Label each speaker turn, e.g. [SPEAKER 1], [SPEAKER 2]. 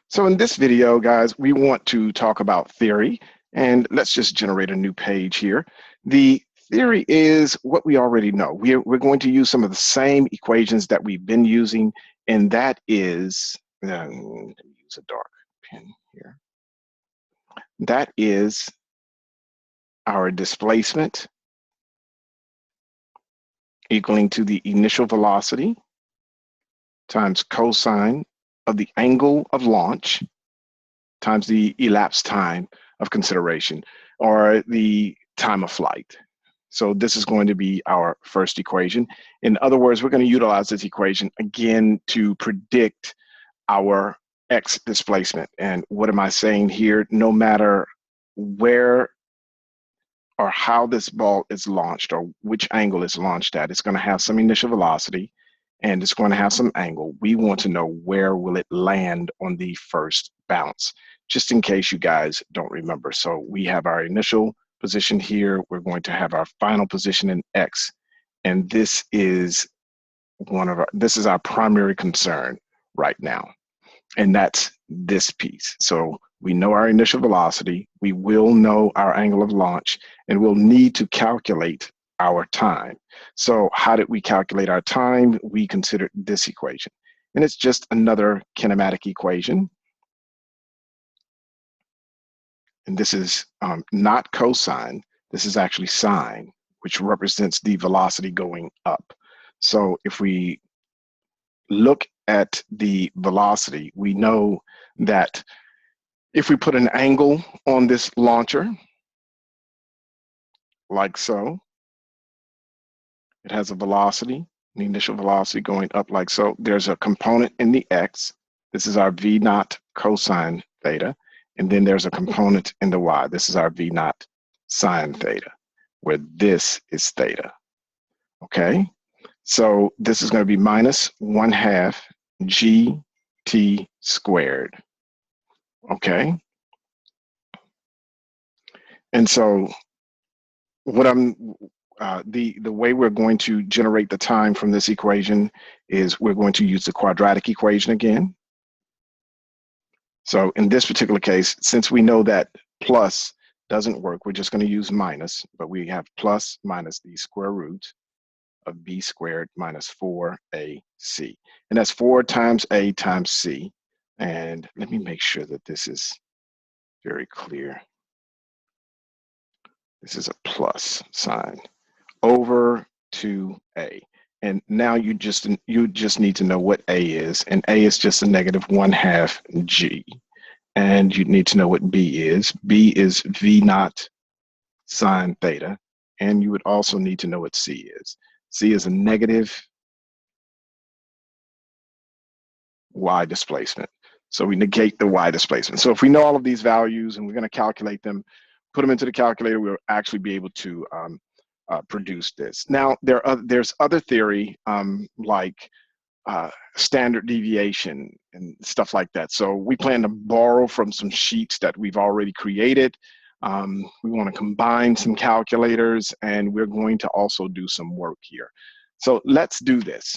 [SPEAKER 1] So in this video, guys, we want to talk about theory, and let's just generate a new page here. The theory is what we already know. We're going to use some of the same equations that we've been using, and that is, let me use a dark pen here. That is our displacement equaling to the initial velocity times cosine of the angle of launch times the elapsed time of consideration, or the time of flight. So this is going to be our first equation. In other words, we're going to utilize this equation again to predict our x displacement. And what am I saying here? No matter where or how this ball is launched or which angle it's launched at, it's going to have some initial velocity and it's going to have some angle. We want to know where will it land on the first bounce, just in case you guys don't remember. So we have our initial position here. We're going to have our final position in x, and this is this is our primary concern right now, and that's this piece. So we know our initial velocity, we will know our angle of launch, and we'll need to calculate our time. So how did we calculate our time? We considered this equation, and it's just another kinematic equation. And this is not cosine, this is actually sine, which represents the velocity going up. So if we look at the velocity, we know that if we put an angle on this launcher, like so, it has a velocity, the initial velocity going up like so. There's a component in the x. This is our v naught cosine theta. And then there's a component in the y. This is our v naught sine theta, where this is theta. Okay? So this is going to be minus 1/2 gt squared. Okay? And so what the way we're going to generate the time from this equation is we're going to use the quadratic equation again. So in this particular case, since we know that plus doesn't work, we're just going to use minus, but we have plus minus the square root of b squared minus 4ac. And that's 4 times a times c. And let me make sure that this is very clear. This is a plus sign over 2a. And now you just need to know what a is, and a is just a negative 1/2 g. And you need to know what b is. B is v naught sine theta, and you would also need to know what c is. C is a negative y displacement. So we negate the y displacement. So if we know all of these values and we're going to calculate them, put them into the calculator, we'll actually be able to produce this. Now, there's other theory like standard deviation and stuff like that. So we plan to borrow from some sheets that we've already created. We want to combine some calculators, and we're going to also do some work here. So let's do this.